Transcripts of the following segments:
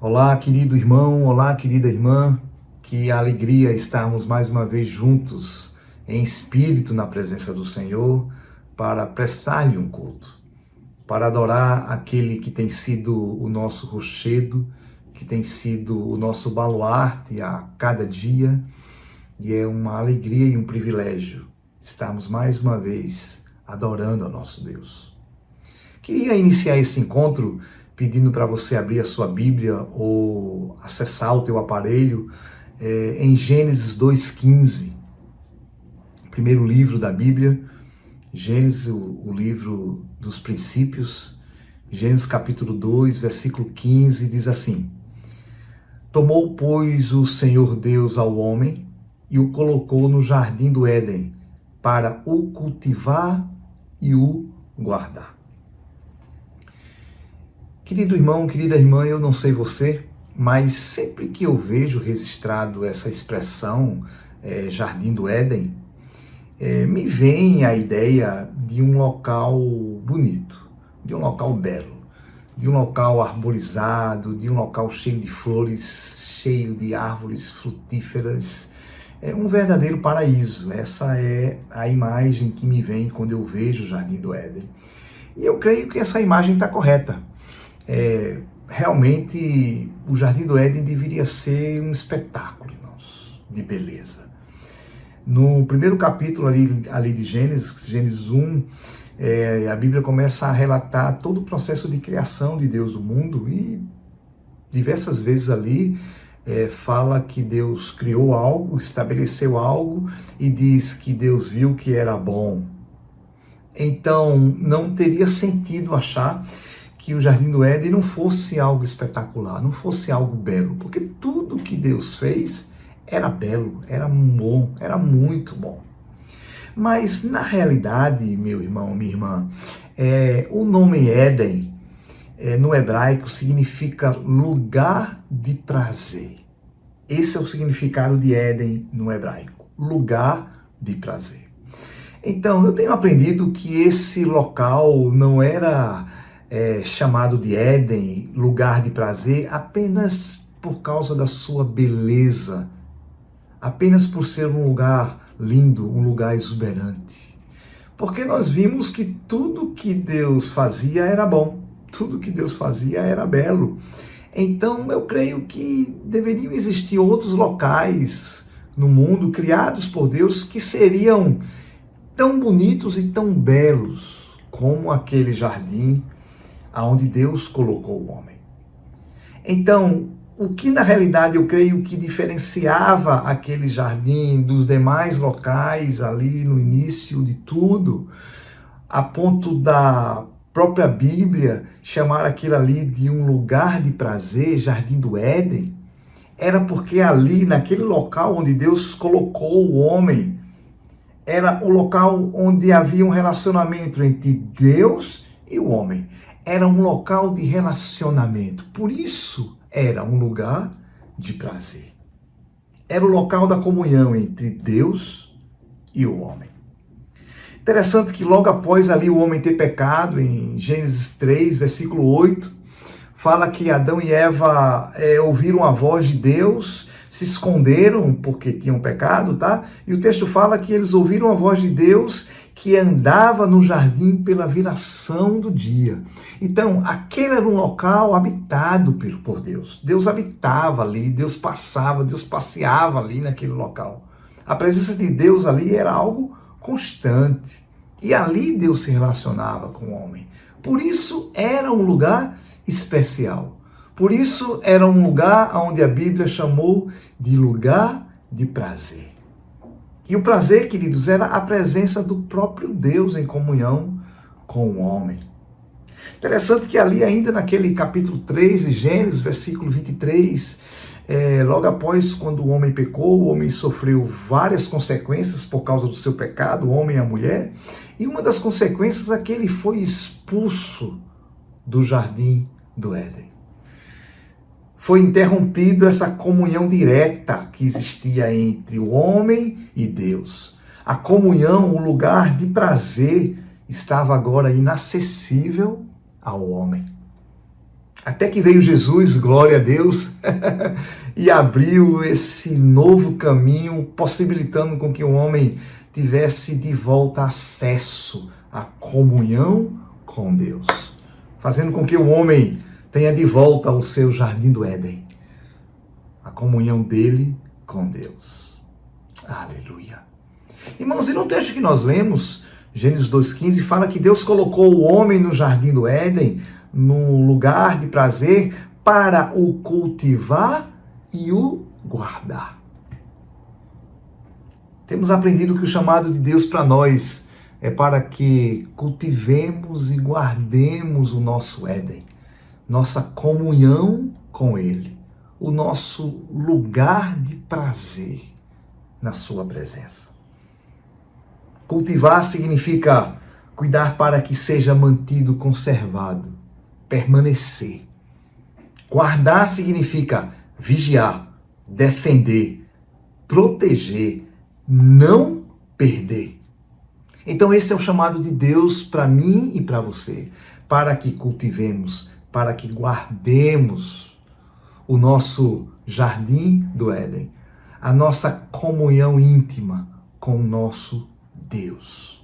Olá, querido irmão, olá, querida irmã, que alegria estarmos mais uma vez juntos em espírito na presença do Senhor para prestar-lhe um culto, para adorar aquele que tem sido o nosso rochedo, que tem sido o nosso baluarte a cada dia, e é uma alegria e um privilégio estarmos mais uma vez adorando ao nosso Deus. Queria iniciar esse encontro pedindo para você abrir a sua Bíblia ou acessar o teu aparelho em Gênesis 2,15, primeiro livro da Bíblia, Gênesis, o livro dos princípios, Gênesis capítulo 2, versículo 15, diz assim: Tomou, pois, o Senhor Deus ao homem e o colocou no jardim do Éden para o cultivar e o guardar. Querido irmão, querida irmã, eu não sei você, mas sempre que eu vejo registrado essa expressão, Jardim do Éden, me vem a ideia de um local bonito, de um local belo, de um local arborizado, de um local cheio de flores, cheio de árvores frutíferas. É um verdadeiro paraíso. Essa é a imagem que me vem quando eu vejo o Jardim do Éden. E eu creio que essa imagem está correta. Realmente o Jardim do Éden deveria ser um espetáculo, irmãos, de beleza. No primeiro capítulo ali de Gênesis 1, a Bíblia começa a relatar todo o processo de criação de Deus do mundo e diversas vezes ali fala que Deus criou algo, estabeleceu algo e diz que Deus viu que era bom. Então não teria sentido achar que o Jardim do Éden não fosse algo espetacular, não fosse algo belo, porque tudo que Deus fez era belo, era bom, era muito bom. Mas na realidade, meu irmão, minha irmã, o nome Éden, no hebraico, significa lugar de prazer. Esse é o significado de Éden no hebraico, lugar de prazer. Então, eu tenho aprendido que esse local não era chamado de Éden, lugar de prazer, apenas por causa da sua beleza, apenas por ser um lugar lindo, um lugar exuberante. Porque nós vimos que tudo que Deus fazia era bom, tudo que Deus fazia era belo. Então eu creio que deveriam existir outros locais no mundo criados por Deus que seriam tão bonitos e tão belos como aquele jardim aonde Deus colocou o homem. Então, o que na realidade eu creio que diferenciava aquele jardim dos demais locais ali no início de tudo, a ponto da própria Bíblia chamar aquilo ali de um lugar de prazer, Jardim do Éden, era porque ali, naquele local onde Deus colocou o homem, era o local onde havia um relacionamento entre Deus e o homem. Era um local de relacionamento. Por isso era um lugar de prazer. Era o local da comunhão entre Deus e o homem. Interessante que logo após ali o homem ter pecado, em Gênesis 3, versículo 8, fala que Adão e Eva ouviram a voz de Deus, se esconderam porque tinham pecado, tá? E o texto fala que eles ouviram a voz de Deus que andava no jardim pela viração do dia. Então, aquele era um local habitado por Deus. Deus habitava ali, Deus passava, Deus passeava ali naquele local. A presença de Deus ali era algo constante. E ali Deus se relacionava com o homem. Por isso era um lugar especial. Por isso era um lugar onde a Bíblia chamou de lugar de prazer. E o prazer, queridos, era a presença do próprio Deus em comunhão com o homem. Interessante que ali ainda naquele capítulo 3 de Gênesis, versículo 23, logo após quando o homem pecou, o homem sofreu várias consequências por causa do seu pecado, o homem e a mulher, e uma das consequências é que ele foi expulso do Jardim do Éden. Foi interrompido essa comunhão direta que existia entre o homem e Deus. A comunhão, o lugar de prazer, estava agora inacessível ao homem. Até que veio Jesus, glória a Deus, e abriu esse novo caminho, possibilitando com que o homem tivesse de volta acesso à comunhão com Deus, fazendo com que o homem tenha de volta o seu jardim do Éden, a comunhão dele com Deus. Aleluia. Irmãos, e no texto que nós lemos, Gênesis 2,15, fala que Deus colocou o homem no jardim do Éden, num lugar de prazer, para o cultivar e o guardar. Temos aprendido que o chamado de Deus para nós é para que cultivemos e guardemos o nosso Éden, nossa comunhão com Ele, o nosso lugar de prazer na sua presença. Cultivar significa cuidar para que seja mantido, conservado, permanecer. Guardar significa vigiar, defender, proteger, não perder. Então esse é o chamado de Deus para mim e para você, para que cultivemos, para que guardemos o nosso jardim do Éden, a nossa comunhão íntima com o nosso Deus.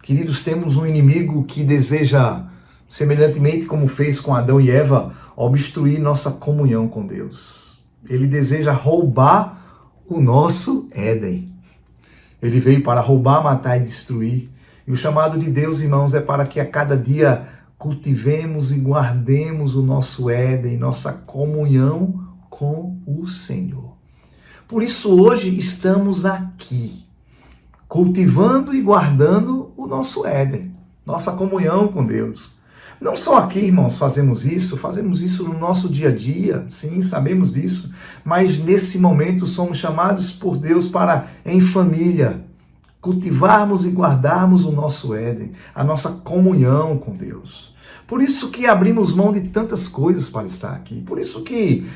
Queridos, temos um inimigo que deseja, semelhantemente como fez com Adão e Eva, obstruir nossa comunhão com Deus. Ele deseja roubar o nosso Éden. Ele veio para roubar, matar e destruir. E o chamado de Deus, irmãos, é para que a cada dia cultivemos e guardemos o nosso Éden, nossa comunhão com o Senhor. Por isso hoje estamos aqui, cultivando e guardando o nosso Éden, nossa comunhão com Deus. Não só aqui, irmãos, fazemos isso no nosso dia a dia, sim, sabemos disso, mas nesse momento somos chamados por Deus para, em família, cultivarmos e guardarmos o nosso Éden, a nossa comunhão com Deus. Por isso que abrimos mão de tantas coisas para estar aqui, por isso que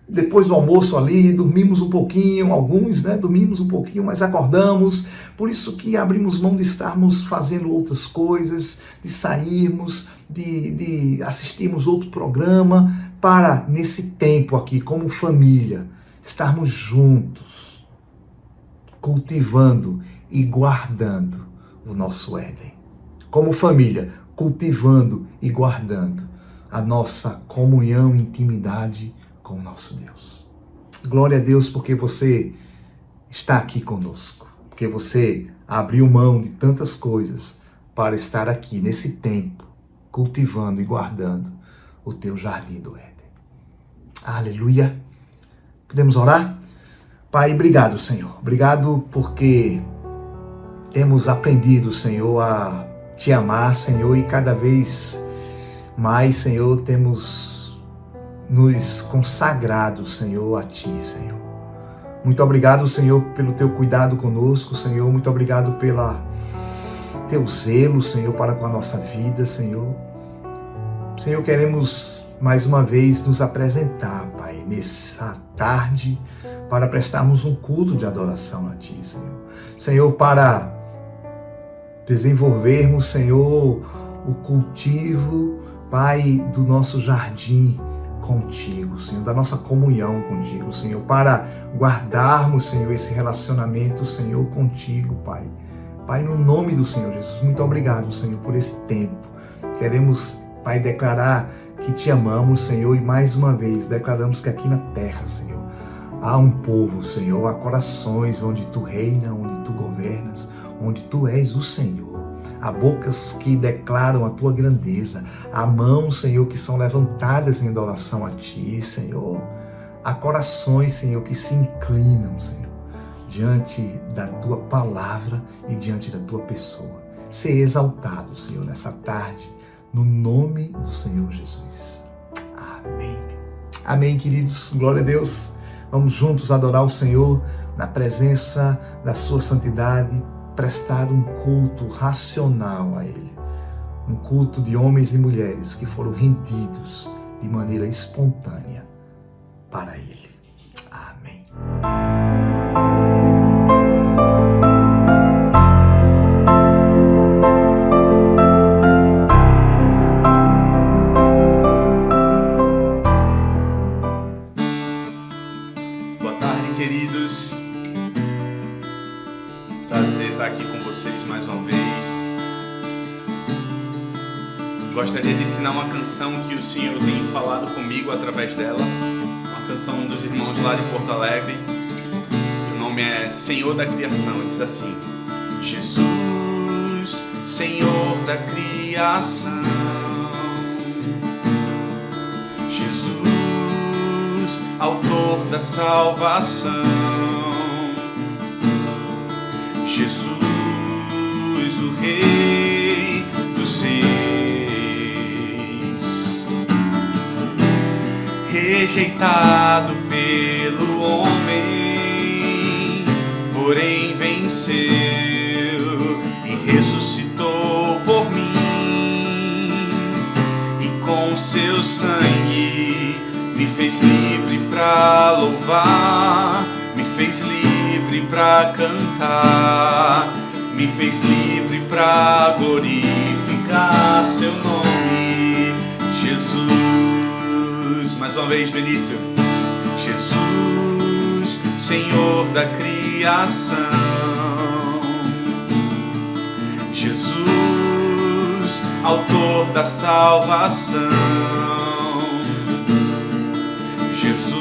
depois do almoço ali, dormimos um pouquinho, alguns, dormimos um pouquinho, mas acordamos. Por isso que abrimos mão de estarmos fazendo outras coisas, de sairmos, de assistirmos outro programa, para, nesse tempo aqui, como família, estarmos juntos, cultivando e guardando o nosso Éden. Como família, cultivando e guardando a nossa comunhão e intimidade com o nosso Deus. Glória a Deus porque você está aqui conosco, porque você abriu mão de tantas coisas para estar aqui nesse tempo, cultivando e guardando o teu jardim do Éden. Aleluia! Podemos orar? Pai, obrigado, Senhor. Obrigado porque temos aprendido, Senhor, a te amar, Senhor, e cada vez mais, Senhor, temos nos consagrado, Senhor, a Ti, Senhor. Muito obrigado, Senhor, pelo Teu cuidado conosco, Senhor. Muito obrigado pelo Teu zelo, Senhor, para com a nossa vida, Senhor. Senhor, queremos mais uma vez nos apresentar, Pai, nessa tarde, para prestarmos um culto de adoração a Ti, Senhor. Senhor, para desenvolvermos, Senhor, o cultivo, Pai, do nosso jardim contigo, Senhor, da nossa comunhão contigo, Senhor, para guardarmos, Senhor, esse relacionamento, Senhor, contigo, Pai. Pai, no nome do Senhor Jesus, muito obrigado, Senhor, por esse tempo. Queremos, Pai, declarar que te amamos, Senhor, e mais uma vez declaramos que aqui na terra, Senhor, há um povo, Senhor, há corações onde Tu reinas, onde Tu governas, onde Tu és o Senhor. Há bocas que declaram a Tua grandeza, há mãos, Senhor, que são levantadas em adoração a Ti, Senhor. Há corações, Senhor, que se inclinam, Senhor, diante da Tua palavra e diante da Tua pessoa. Ser exaltado, Senhor, nessa tarde, no nome do Senhor Jesus. Amém. Amém, queridos. Glória a Deus. Vamos juntos adorar o Senhor na presença da Sua santidade, prestar um culto racional a Ele. Um culto de homens e mulheres que foram rendidos de maneira espontânea para Ele. Amém. aqui com vocês mais uma vez. Gostaria de ensinar uma canção que o Senhor tem falado comigo através dela. Uma canção dos irmãos lá de Porto Alegre. O nome é Senhor da Criação. E diz assim: Jesus, Senhor da criação. Jesus, autor da salvação. Jesus, o Rei dos Reis, rejeitado pelo homem, porém venceu e ressuscitou por mim, e com seu sangue me fez livre pra louvar, me fez livre pra cantar, me fez livre pra glorificar seu nome, Jesus. Mais uma vez, Vinícius. Jesus, Senhor da criação. Jesus, autor da salvação. Jesus,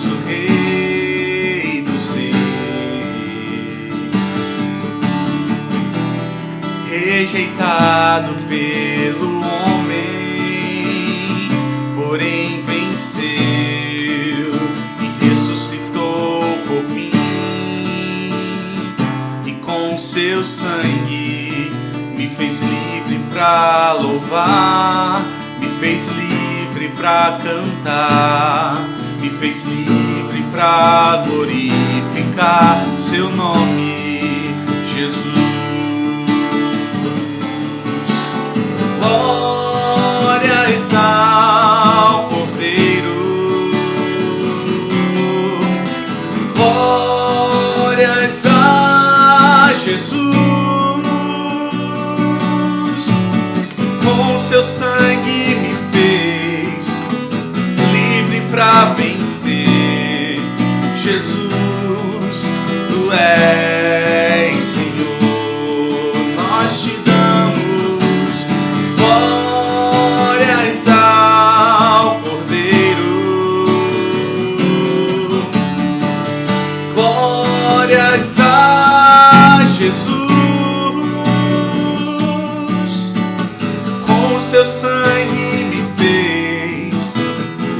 o Rei dos Reis, rejeitado pelo homem, porém venceu e ressuscitou por mim, e com seu sangue me fez livre pra louvar, me fez livre pra cantar, me fez livre pra glorificar seu nome, Jesus. Glórias ao Cordeiro, glórias a Jesus, com seu sangue me fez livre pra vencer, Jesus, tu és Senhor, nós te damos glórias ao Cordeiro, glórias a Jesus, com seu sangue me fez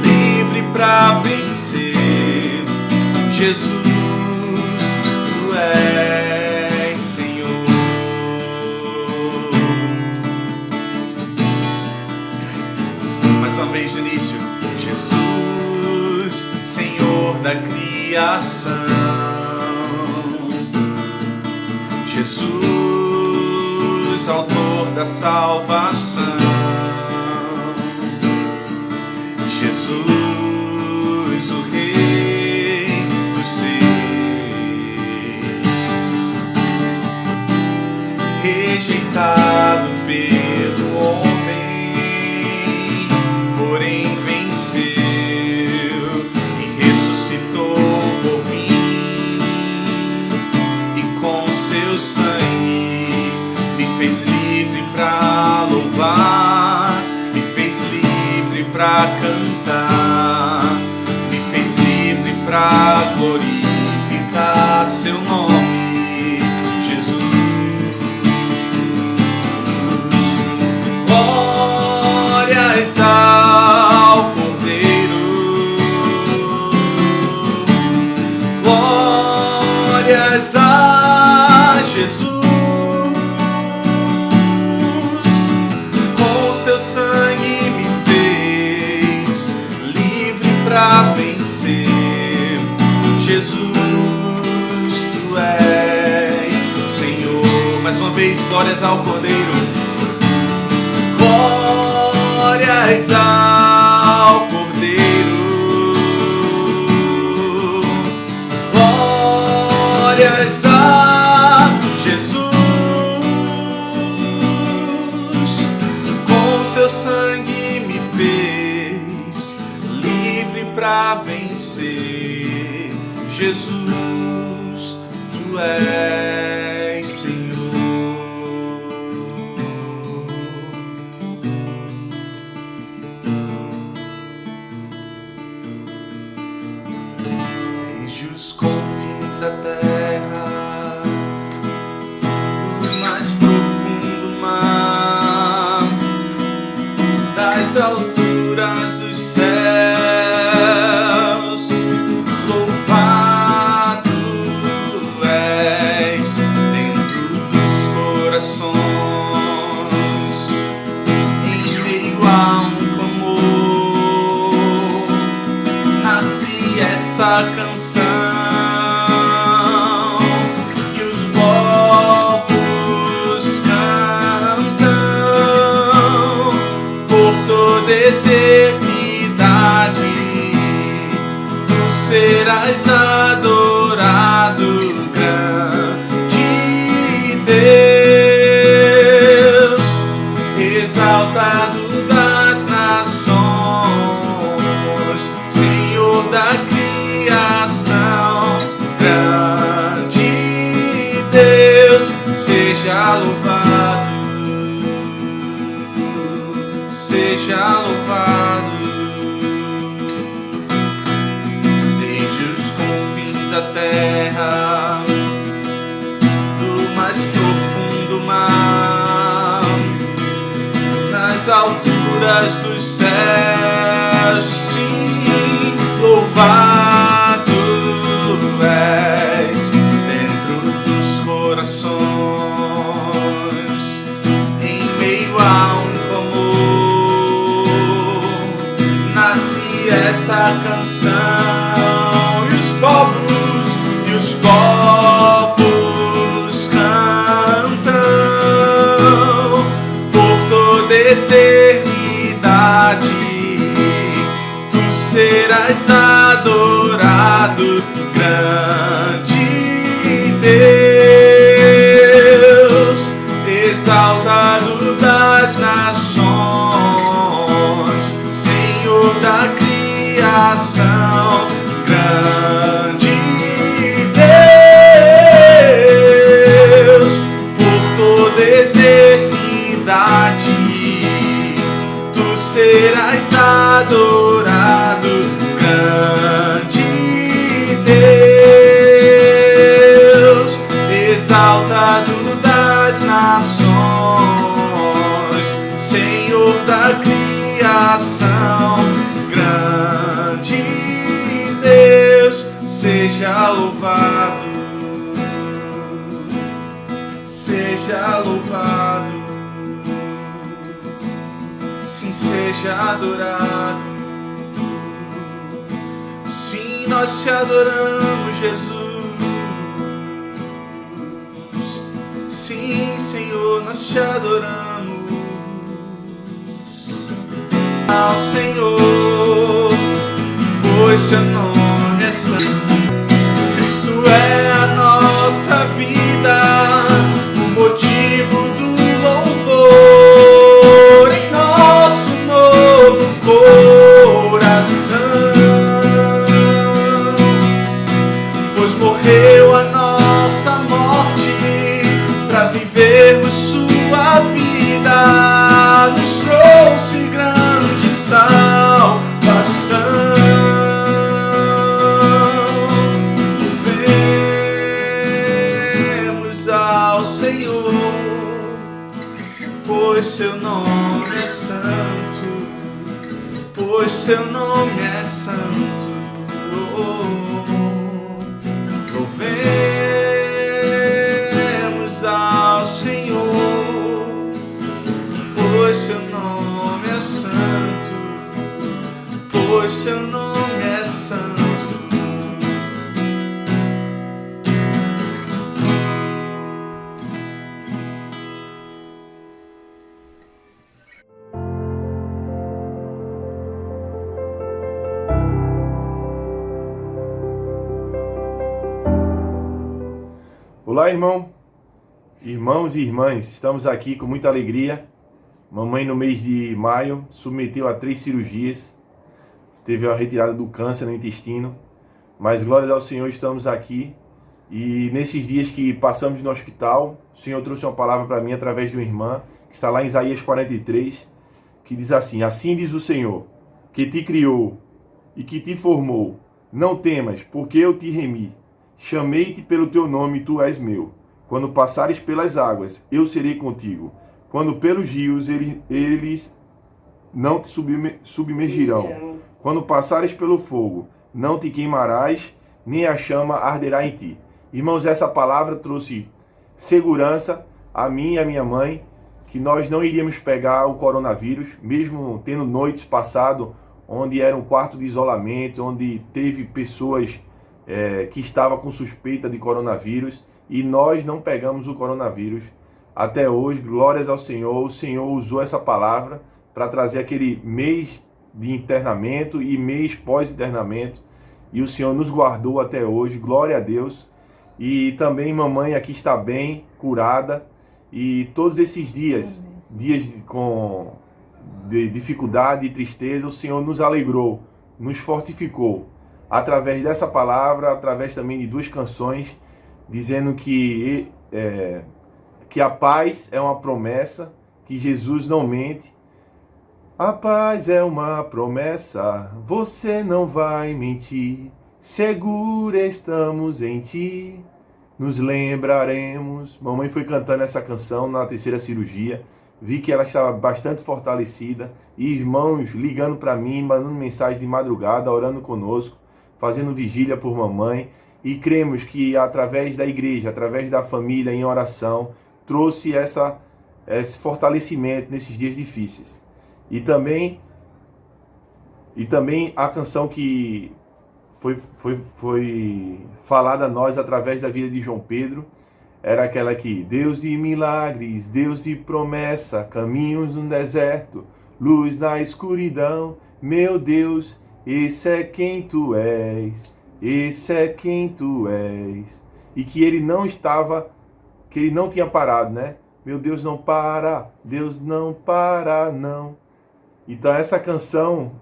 livre pra vencer, Jesus, tu és Senhor. Mais uma vez no início. Jesus, Senhor da criação. Jesus, autor da salvação. Jesus, o Rei dos Reis, rejeitado pelo homem, porém venceu e ressuscitou por mim, e com seu sangue me fez livre pra louvar, me fez livre pra cantar, me fez livre pra glorificar seu nome, Jesus. Glórias ao Cordeiro, glórias a Jesus, com seu sangue me fez livre pra vencer, Jesus, tu és Senhor. Mais uma vez, glórias ao Cordeiro, glórias ao Cordeiro, glórias a Jesus, com seu sangue me fez livre pra vencer, Jesus, tu és desde os confins da terra, do mais profundo mar, das alturas dos céus. Essa canção que os povos cantam por toda eternidade, tu serás adorado, grande Deus, exaltado das nações, Senhor da criação, grande Deus, seja louvado, seja louvado, desde os confins da terra, do mais profundo mar, nas alturas dos céus, sim, louvado és dentro dos corações, em meio a um clamor, nasce essa canção, e os povos cantam por toda eternidade, tu serás adorado, grande Deus, exaltado das nações, Senhor da criação, grande Deus, por toda eternidade, tu serás adorado, grande Deus, exaltado das nações, Senhor da criação, grande Deus, seja louvado, seja louvado, sim, seja adorado. Sim, nós te adoramos, Jesus. Sim, Senhor, nós te adoramos. Ao Senhor, pois seu nome é santo. Cristo é a nossa vida, o motivo do louvor em nosso novo coração. Pois morreu a nossa morte para vivermos sua vida, nos trouxe grande salvação. Louvemos ao Senhor, pois seu nome é santo, pois seu nome é santo. Louvemos ao Senhor, pois seu nome é santo, pois seu nome é santo. Olá, irmãos e irmãs, estamos aqui com muita alegria. Mamãe, no mês de maio, submeteu a 3 cirurgias, teve a retirada do câncer no intestino, mas glórias ao Senhor, estamos aqui. E nesses dias que passamos no hospital, o Senhor trouxe uma palavra para mim através de uma irmã, que está lá em Isaías 43, que diz assim: assim diz o Senhor, que te criou e que te formou, Não temas, porque eu te remi. Chamei-te pelo teu nome, tu és meu. Quando passares pelas águas, eu serei contigo. Quando pelos rios, eles não te submergirão. Quando passares pelo fogo, não te queimarás, nem a chama arderá em ti. Irmãos, essa palavra trouxe segurança a mim e a minha mãe, que nós não iríamos pegar o coronavírus, mesmo tendo noites passado, onde era um quarto de isolamento, onde teve pessoas que estavam com suspeita de coronavírus, e nós não pegamos o coronavírus. Até hoje, glórias ao Senhor, o Senhor usou essa palavra para trazer aquele mês de internamento e mês pós-internamento, e o Senhor nos guardou até hoje, glória a Deus. E também mamãe aqui está bem, curada, e todos esses dias de dificuldade e tristeza, o Senhor nos alegrou, nos fortificou, através dessa palavra, através também de 2 canções, dizendo que a paz é uma promessa, que Jesus não mente. A paz é uma promessa, você não vai mentir, segura estamos em ti, nos lembraremos. Mamãe foi cantando essa canção na 3ª cirurgia, vi que ela estava bastante fortalecida, e irmãos ligando para mim, mandando mensagem de madrugada, orando conosco, fazendo vigília por mamãe, e cremos que através da igreja, através da família em oração, trouxe esse fortalecimento nesses dias difíceis. E também a canção que foi falada a nós através da vida de João Pedro, era aquela que: Deus de milagres, Deus de promessa, caminhos no deserto, luz na escuridão, meu Deus, esse é quem tu és, esse é quem tu és. E que ele não tinha parado, né? Meu Deus não para, Deus não para, não. Então essa canção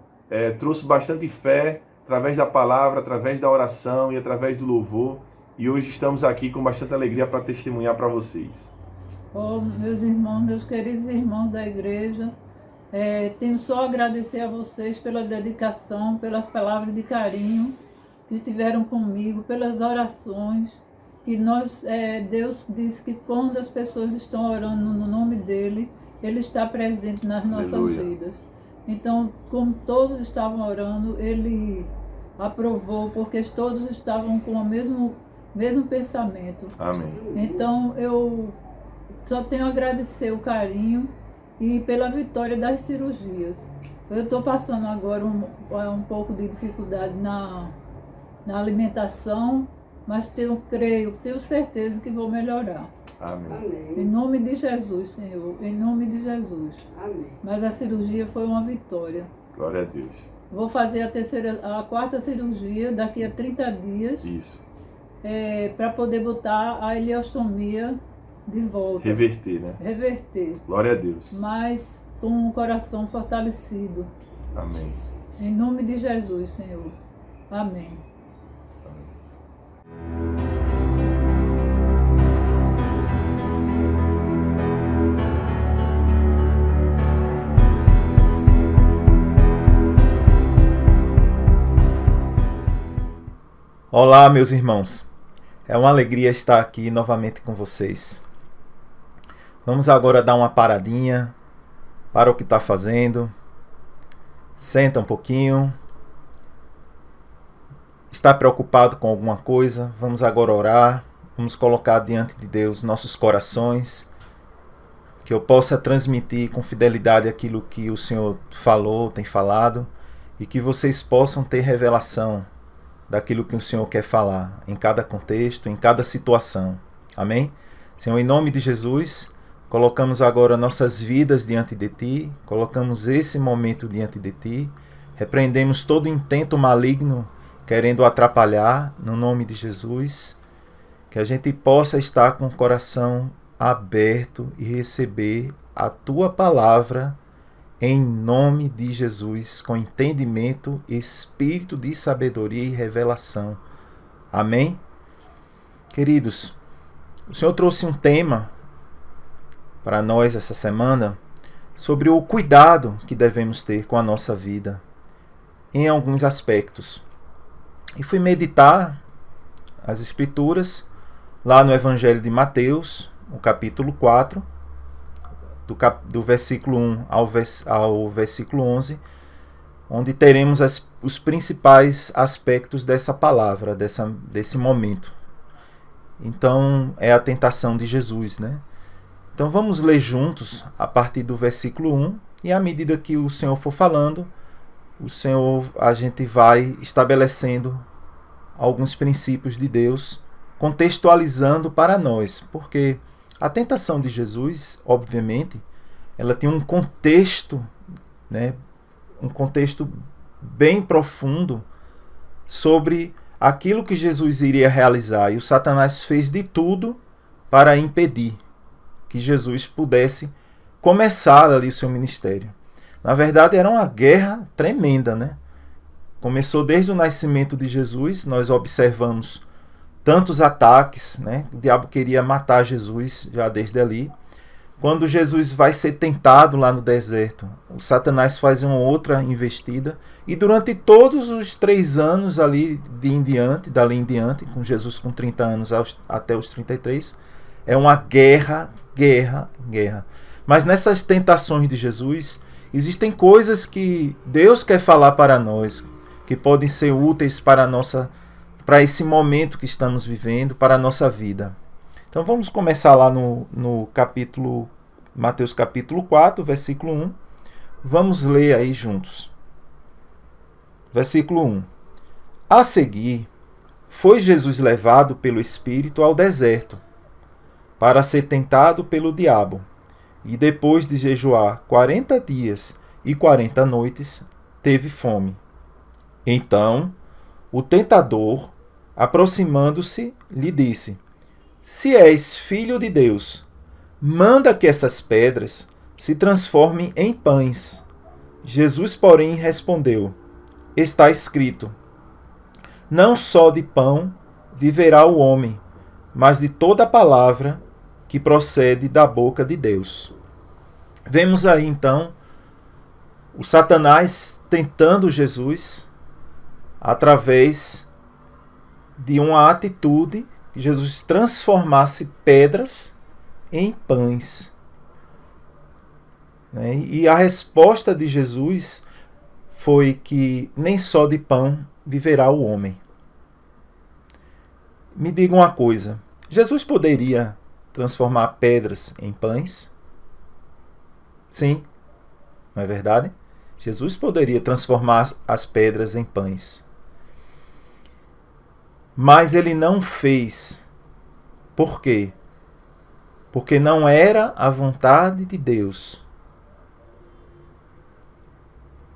trouxe bastante fé, através da palavra, através da oração e através do louvor. E hoje estamos aqui com bastante alegria para testemunhar para vocês. Oh, meus irmãos, meus queridos irmãos da igreja, tenho só a agradecer a vocês pela dedicação, pelas palavras de carinho que estiveram comigo, pelas orações, que Deus disse que quando as pessoas estão orando no nome dele, ele está presente nas nossas vidas. Então, como todos estavam orando, ele aprovou, porque todos estavam com o mesmo pensamento. Amém. Então, eu só tenho a agradecer o carinho e pela vitória das cirurgias. Eu estou passando agora um pouco de dificuldade na alimentação, mas tenho certeza que vou melhorar. Amém. Em nome de Jesus, Senhor, em nome de Jesus. Amém. Mas a cirurgia foi uma vitória. Glória a Deus. Vou fazer a 4ª cirurgia daqui a 30 dias. Isso. Para poder botar a ileostomia de volta. Reverter, né? Reverter. Glória a Deus. Mas com o coração fortalecido. Amém. Em nome de Jesus, Senhor. Amém. Olá, meus irmãos. É uma alegria estar aqui novamente com vocês. Vamos agora dar uma paradinha para o que está fazendo. Senta um pouquinho. Está preocupado com alguma coisa? Vamos agora orar. Vamos colocar diante de Deus nossos corações. Que eu possa transmitir com fidelidade aquilo que o Senhor falou, tem falado. E que vocês possam ter revelação daquilo que o Senhor quer falar, em cada contexto, em cada situação. Amém? Senhor, em nome de Jesus, colocamos agora nossas vidas diante de Ti, colocamos esse momento diante de Ti, repreendemos todo intento maligno querendo atrapalhar, no nome de Jesus, que a gente possa estar com o coração aberto e receber a Tua palavra em nome de Jesus, com entendimento, espírito de sabedoria e revelação. Amém? Queridos, o Senhor trouxe um tema para nós essa semana sobre o cuidado que devemos ter com a nossa vida em alguns aspectos. e fui meditar as Escrituras lá no Evangelho de Mateus, no capítulo 4, do versículo 1 ao versículo 11, onde teremos os principais aspectos dessa palavra, desse momento. Então, é a tentação de Jesus, né? Então, vamos ler juntos a partir do versículo 1, e à medida que o Senhor for falando, a gente vai estabelecendo alguns princípios de Deus, contextualizando para nós, porque a tentação de Jesus, obviamente, ela tem um contexto, né, um contexto bem profundo sobre aquilo que Jesus iria realizar, e o Satanás fez de tudo para impedir que Jesus pudesse começar ali o seu ministério. Na verdade, era uma guerra tremenda, né? Começou desde o nascimento de Jesus, nós observamos tantos ataques, né? O diabo queria matar Jesus já desde ali. Quando Jesus vai ser tentado lá no deserto, o Satanás faz uma outra investida, e durante todos os 3 anos ali dali em diante, com Jesus com 30 anos até os 33, é uma guerra. Mas nessas tentações de Jesus, existem coisas que Deus quer falar para nós, que podem ser úteis para esse momento que estamos vivendo, para a nossa vida. Então vamos começar lá no capítulo, Mateus capítulo 4, versículo 1. Vamos ler aí juntos. Versículo 1. A seguir, foi Jesus levado pelo Espírito ao deserto, para ser tentado pelo diabo. E depois de jejuar 40 dias e 40 noites, teve fome. Então, o tentador, aproximando-se, lhe disse: Se és filho de Deus, manda que essas pedras se transformem em pães. Jesus, porém, respondeu: Está escrito: Não só de pão viverá o homem, mas de toda palavra que procede da boca de Deus. Vemos aí, então, o Satanás tentando Jesus através de uma atitude que Jesus transformasse pedras em pães. E a resposta de Jesus foi que nem só de pão viverá o homem. Me diga uma coisa, Jesus poderia transformar pedras em pães? Sim, não é verdade? Jesus poderia transformar as pedras em pães. Mas ele não fez. Por quê? Porque não era a vontade de Deus.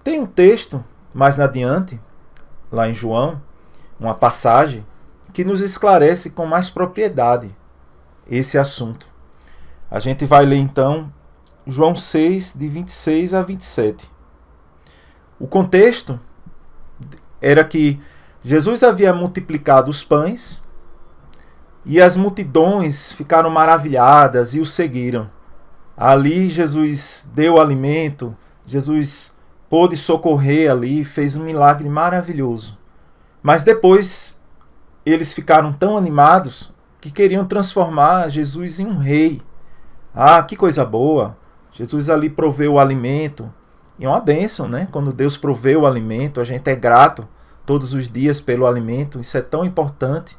Tem um texto mais adiante, lá em João, uma passagem que nos esclarece com mais propriedade esse assunto. A gente vai ler então João 6, de 26 a 27. O contexto era que Jesus havia multiplicado os pães e as multidões ficaram maravilhadas e o seguiram. Ali Jesus deu alimento, Jesus pôde socorrer ali, fez um milagre maravilhoso. Mas depois eles ficaram tão animados que queriam transformar Jesus em um rei. Ah, que coisa boa! Jesus ali proveu o alimento. E é uma bênção, né? Quando Deus provê o alimento, a gente é grato todos os dias pelo alimento. Isso é tão importante,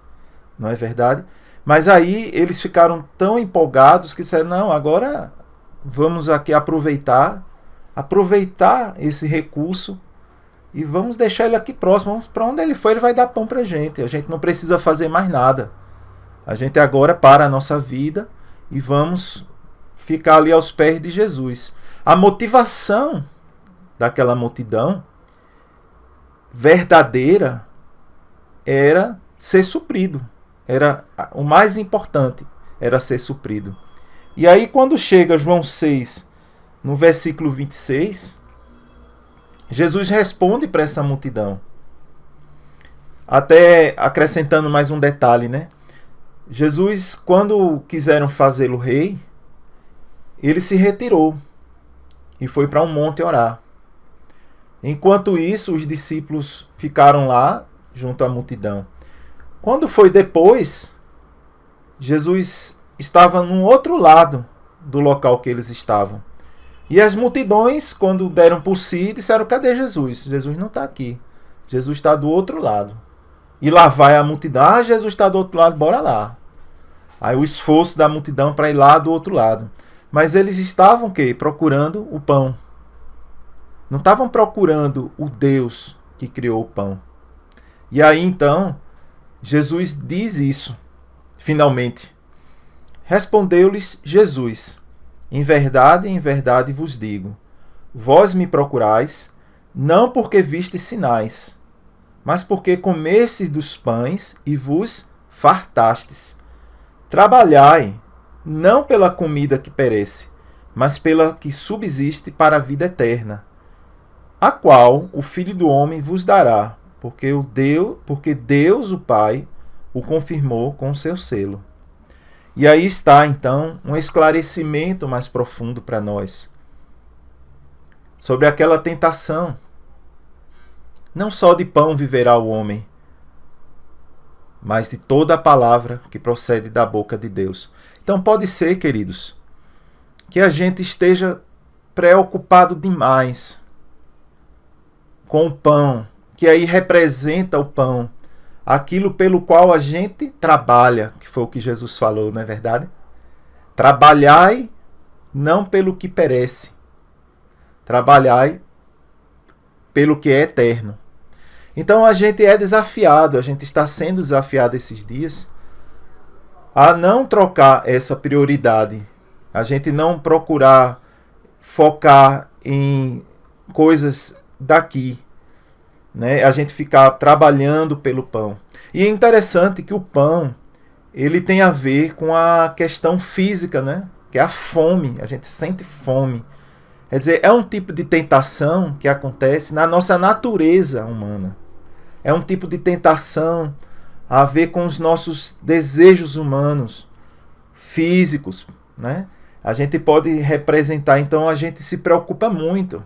não é verdade? Mas aí eles ficaram tão empolgados que disseram, não, agora vamos aqui aproveitar esse recurso e vamos deixar ele aqui próximo. Para onde ele for, ele vai dar pão para a gente não precisa fazer mais nada. A gente agora para a nossa vida e vamos ficar ali aos pés de Jesus. A motivação daquela multidão verdadeira era ser suprido. Era o mais importante, era ser suprido. E aí quando chega João 6, no versículo 26, Jesus responde para essa multidão. Até acrescentando mais um detalhe, né? Jesus, quando quiseram fazê-lo rei, ele se retirou e foi para um monte orar. Enquanto isso, os discípulos ficaram lá junto à multidão. Quando foi depois, Jesus estava num outro lado do local que eles estavam. E as multidões, quando deram por si, disseram: cadê Jesus? Jesus não está aqui. Jesus está do outro lado. E lá vai a multidão: ah, Jesus está do outro lado, bora lá. Aí o esforço da multidão para ir lá do outro lado. Mas eles estavam o quê? Procurando o pão. Não estavam procurando o Deus que criou o pão. E aí então, Jesus diz isso, finalmente. Respondeu-lhes Jesus: em verdade vos digo, vós me procurais, não porque vistes sinais, mas porque comestes dos pães e vos fartastes. Trabalhai, não pela comida que perece, mas pela que subsiste para a vida eterna, a qual o Filho do Homem vos dará, porque Deus, o Pai, o confirmou com o seu selo. E aí está, então, um esclarecimento mais profundo para nós sobre aquela tentação. Não só de pão viverá o homem, mas de toda a palavra que procede da boca de Deus. Então pode ser, queridos, que a gente esteja preocupado demais com o pão, que aí representa o pão, aquilo pelo qual a gente trabalha, que foi o que Jesus falou, não é verdade? Trabalhai não pelo que perece, trabalhai pelo que é eterno. Então a gente é desafiado, a gente está sendo desafiado esses dias a não trocar essa prioridade, a gente não procurar focar em coisas daqui, né? A gente ficar trabalhando pelo pão. E é interessante que o pão, ele tem a ver com a questão física, né? Que é a fome, a gente sente fome. Quer dizer, é um tipo de tentação que acontece na nossa natureza humana. É um tipo de tentação a ver com os nossos desejos humanos, físicos, né? A gente pode representar, então a gente se preocupa muito.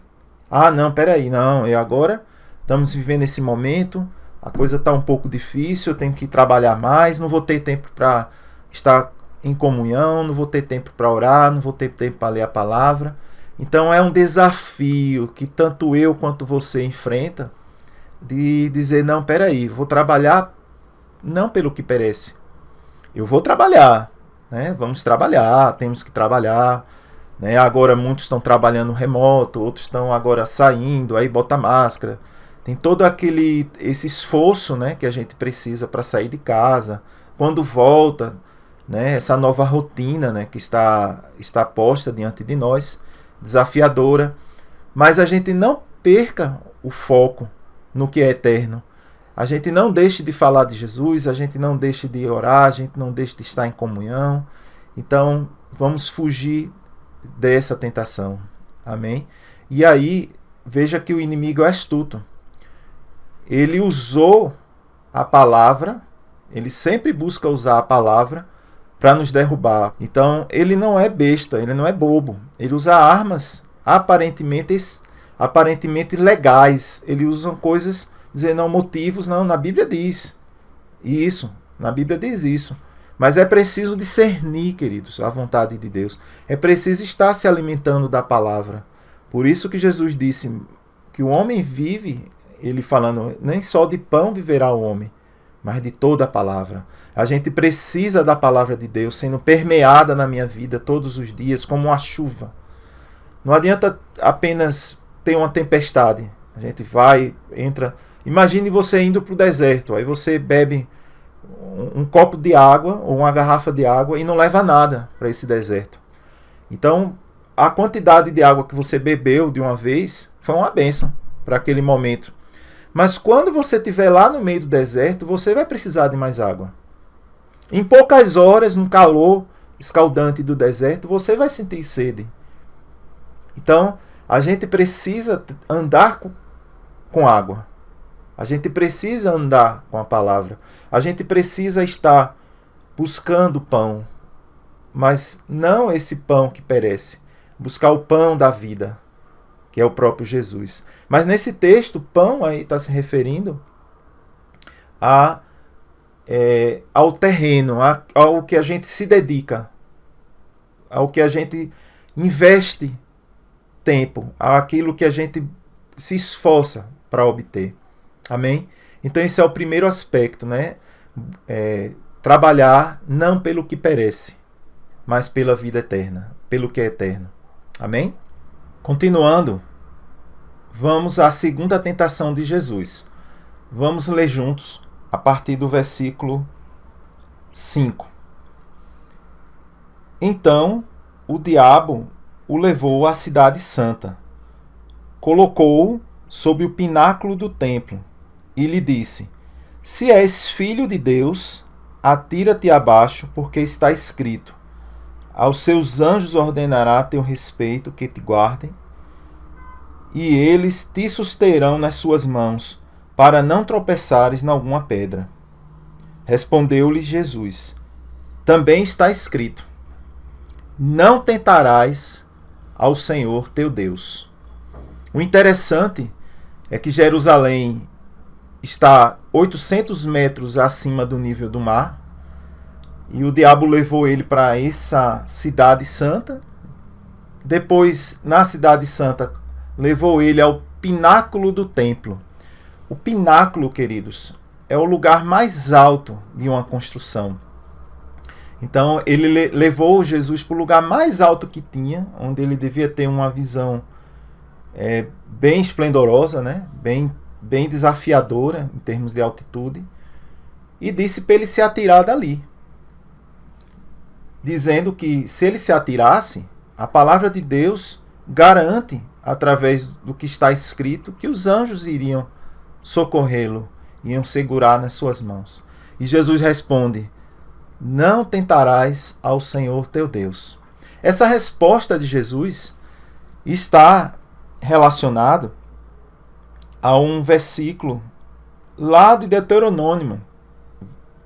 Ah, não, peraí, não, e agora estamos vivendo esse momento, a coisa está um pouco difícil, eu tenho que trabalhar mais, não vou ter tempo para estar em comunhão, não vou ter tempo para orar, não vou ter tempo para ler a palavra. Então é um desafio que tanto eu quanto você enfrenta, de dizer: não, peraí, vou trabalhar não pelo que perece, eu vou trabalhar, né? Vamos trabalhar, temos que trabalhar, né? Agora muitos estão trabalhando remoto, outros estão agora saindo, aí bota máscara, tem todo esse esforço, né, que a gente precisa para sair de casa, quando volta, né, essa nova rotina, né, que está posta diante de nós, desafiadora, mas a gente não perca o foco no que é eterno. A gente não deixe de falar de Jesus, a gente não deixe de orar, a gente não deixe de estar em comunhão. Então, vamos fugir dessa tentação. Amém? E aí, veja que o inimigo é astuto. Ele usou a palavra, ele sempre busca usar a palavra para nos derrubar. Então, ele não é besta, ele não é bobo. Ele usa armas aparentemente legais. Ele usa coisas, dizendo não, motivos, não, na Bíblia diz isso, na Bíblia diz isso. Mas é preciso discernir, queridos, a vontade de Deus. É preciso estar se alimentando da palavra. Por isso que Jesus disse que o homem vive, ele falando, nem só de pão viverá o homem, mas de toda a palavra. A gente precisa da palavra de Deus sendo permeada na minha vida todos os dias, como uma chuva. Não adianta apenas ter uma tempestade. A gente vai, entra... Imagine você indo para o deserto, aí você bebe um copo de água ou uma garrafa de água e não leva nada para esse deserto. Então, a quantidade de água que você bebeu de uma vez foi uma bênção para aquele momento. Mas quando você estiver lá no meio do deserto, você vai precisar de mais água. Em poucas horas, no calor escaldante do deserto, você vai sentir sede. Então, a gente precisa andar com água. A gente precisa andar com a palavra. A gente precisa estar buscando pão. Mas não esse pão que perece. Buscar o pão da vida, que é o próprio Jesus. Mas nesse texto, pão aí está se referindo ao terreno, ao que a gente se dedica, ao que a gente investe tempo, àquilo que a gente se esforça para obter. Amém? Então esse é o primeiro aspecto, né? Trabalhar não pelo que perece, mas pela vida eterna, pelo que é eterno. Amém? Continuando, vamos à segunda tentação de Jesus. Vamos ler juntos a partir do versículo 5. Então o diabo o levou à cidade santa, colocou-o sob o pináculo do templo e lhe disse: Se és filho de Deus, atira-te abaixo, porque está escrito: Aos seus anjos ordenará a teu respeito que te guardem, e eles te susterão nas suas mãos, para não tropeçares em alguma pedra. Respondeu-lhe Jesus: Também está escrito: Não tentarás ao Senhor teu Deus. O interessante é que Jerusalém está 800 metros acima do nível do mar, e o diabo levou ele para essa cidade santa. Depois, na cidade santa, levou ele ao pináculo do templo. O pináculo, queridos, é o lugar mais alto de uma construção. Então, ele levou Jesus para o lugar mais alto que tinha, onde ele devia ter uma visão bem esplendorosa, né? bem desafiadora em termos de altitude, e disse para ele se atirar dali, dizendo que se ele se atirasse, a palavra de Deus garante, através do que está escrito, que os anjos iriam socorrê-lo, iam segurar nas suas mãos. E Jesus responde: Não tentarás ao Senhor teu Deus. Essa resposta de Jesus está relacionado a um versículo lá de Deuteronômio,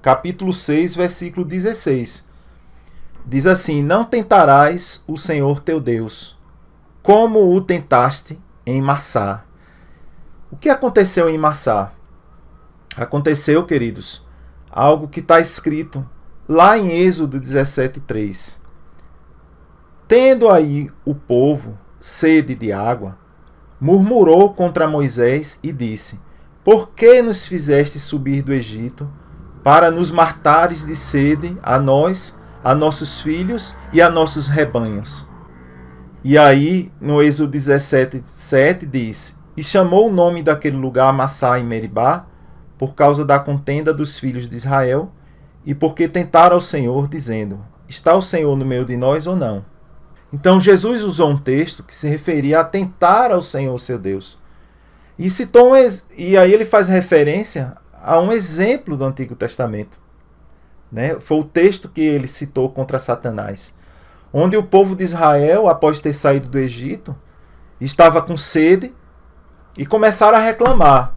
capítulo 6, versículo 16. Diz assim: Não tentarás o Senhor teu Deus, como o tentaste em Massá. O que aconteceu em Massá? Aconteceu, queridos, algo que está escrito lá em Êxodo 17:3. Tendo aí o povo sede de água, murmurou contra Moisés e disse: Por que nos fizeste subir do Egito, para nos matares de sede, a nós, a nossos filhos e a nossos rebanhos? E aí, no Êxodo 17:7 diz: E chamou o nome daquele lugar Massá e Meribá, por causa da contenda dos filhos de Israel, e porque tentaram ao Senhor, dizendo: Está o Senhor no meio de nós ou não? Então Jesus usou um texto que se referia a tentar ao Senhor seu Deus. E aí ele faz referência a um exemplo do Antigo Testamento. Né? Foi o texto que ele citou contra Satanás, onde o povo de Israel, após ter saído do Egito, estava com sede e começaram a reclamar.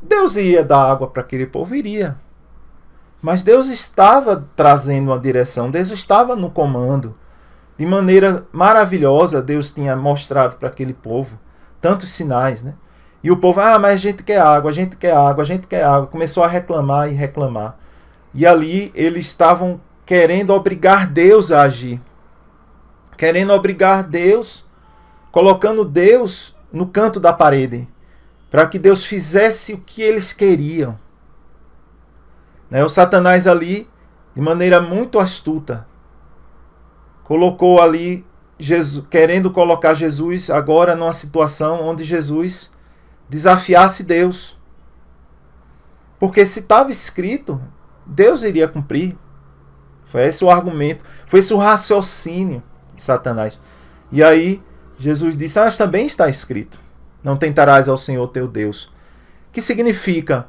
Deus iria dar água para aquele povo? Iria. Mas Deus estava trazendo uma direção, Deus estava no comando. De maneira maravilhosa, Deus tinha mostrado para aquele povo tantos sinais, né? E o povo: mas a gente quer água, a gente quer água, a gente quer água. Começou a reclamar e reclamar. E ali eles estavam querendo obrigar Deus a agir. Querendo obrigar Deus, colocando Deus no canto da parede, para que Deus fizesse o que eles queriam. O Satanás ali, de maneira muito astuta, colocou ali, querendo colocar Jesus agora numa situação onde Jesus desafiasse Deus. Porque se estava escrito, Deus iria cumprir. Foi esse o argumento, foi esse o raciocínio de Satanás. E aí Jesus disse: mas também está escrito: Não tentarás ao Senhor teu Deus. Que significa: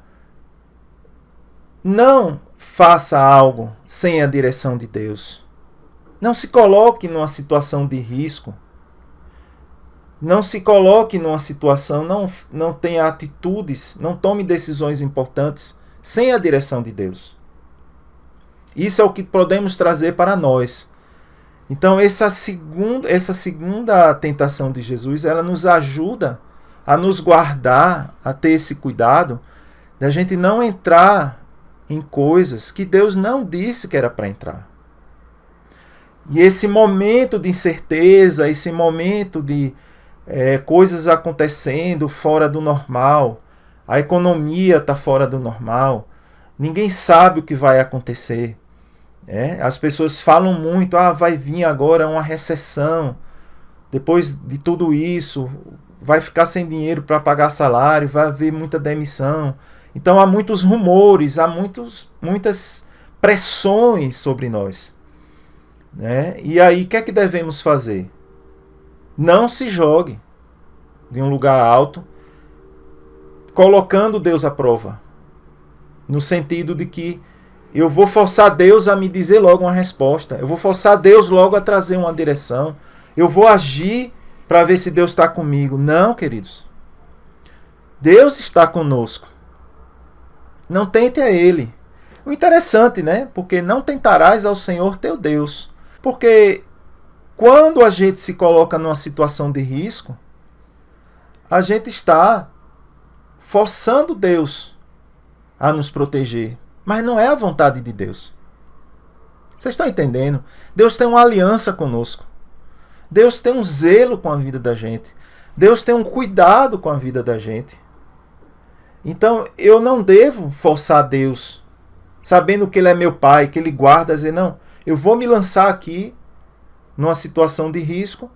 não faça algo sem a direção de Deus. Não se coloque numa situação de risco. Não se coloque numa situação, não tenha atitudes, não tome decisões importantes sem a direção de Deus. Isso é o que podemos trazer para nós. Então, essa segunda tentação de Jesus, ela nos ajuda a nos guardar, a ter esse cuidado, da gente não entrar em coisas que Deus não disse que era para entrar. E esse momento de incerteza, esse momento de coisas acontecendo fora do normal, a economia está fora do normal, ninguém sabe o que vai acontecer. As pessoas falam muito, vai vir agora uma recessão, depois de tudo isso, vai ficar sem dinheiro para pagar salário, vai haver muita demissão. Então há muitos rumores, há muitas pressões sobre nós. E aí o que é que devemos fazer? Não se jogue de um lugar alto, colocando Deus à prova. No sentido de que eu vou forçar Deus a me dizer logo uma resposta. Eu vou forçar Deus logo a trazer uma direção. Eu vou agir para ver se Deus está comigo. Não, queridos. Deus está conosco. Não tente a Ele. O interessante, né? Porque não tentarás ao Senhor teu Deus. Porque quando a gente se coloca numa situação de risco, a gente está forçando Deus a nos proteger. Mas não é a vontade de Deus. Vocês estão entendendo? Deus tem uma aliança conosco. Deus tem um zelo com a vida da gente. Deus tem um cuidado com a vida da gente. Então, eu não devo forçar Deus, sabendo que Ele é meu Pai, que Ele guarda, dizer, não, eu vou me lançar aqui, numa situação de risco,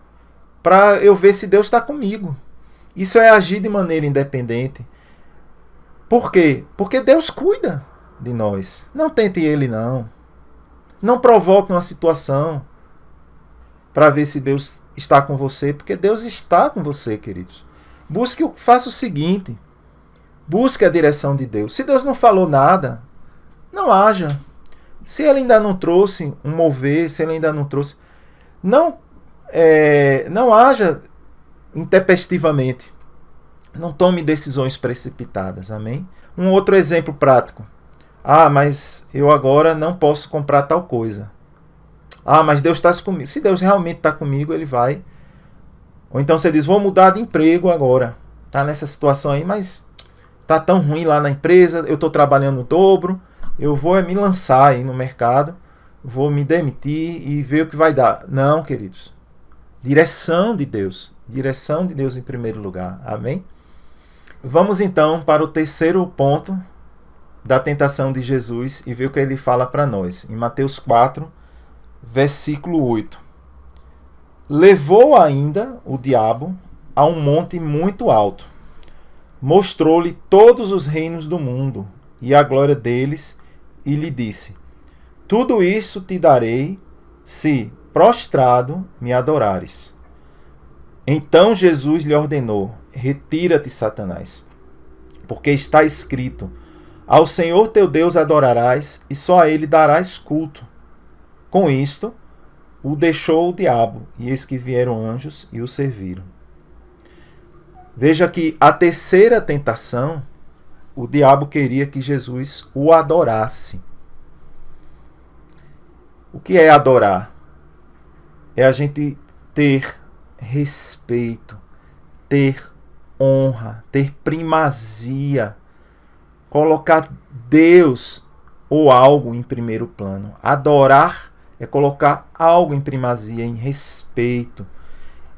para eu ver se Deus está comigo. Isso é agir de maneira independente. Por quê? Porque Deus cuida de nós. Não tente Ele, não. Não provoque uma situação para ver se Deus está com você, porque Deus está com você, queridos. Faça o seguinte, busque a direção de Deus. Se Deus não falou nada, não haja. Se Ele ainda não trouxe um mover, se Ele ainda não trouxe, não haja intempestivamente. Não tome decisões precipitadas, amém? Um outro exemplo prático. Mas eu agora não posso comprar tal coisa. Mas Deus está comigo. Se Deus realmente está comigo, Ele vai. Ou então você diz, vou mudar de emprego agora. Está nessa situação aí, mas está tão ruim lá na empresa, eu estou trabalhando o dobro, eu vou me lançar aí no mercado, vou me demitir e ver o que vai dar. Não, queridos. Direção de Deus em primeiro lugar. Amém? Vamos então para o terceiro ponto da tentação de Jesus e ver o que ele fala para nós. Em Mateus 4, versículo 8. Levou ainda o diabo a um monte muito alto. Mostrou-lhe todos os reinos do mundo e a glória deles e lhe disse, tudo isso te darei se, prostrado, me adorares. Então Jesus lhe ordenou, retira-te, Satanás, porque está escrito, ao Senhor teu Deus adorarás e só a Ele darás culto. Com isto, o deixou o diabo, e eis que vieram anjos e o serviram. Veja que a terceira tentação, o diabo queria que Jesus o adorasse. O que é adorar? É a gente ter respeito, ter honra, ter primazia, colocar Deus ou algo em primeiro plano. Adorar é colocar algo em primazia, em respeito,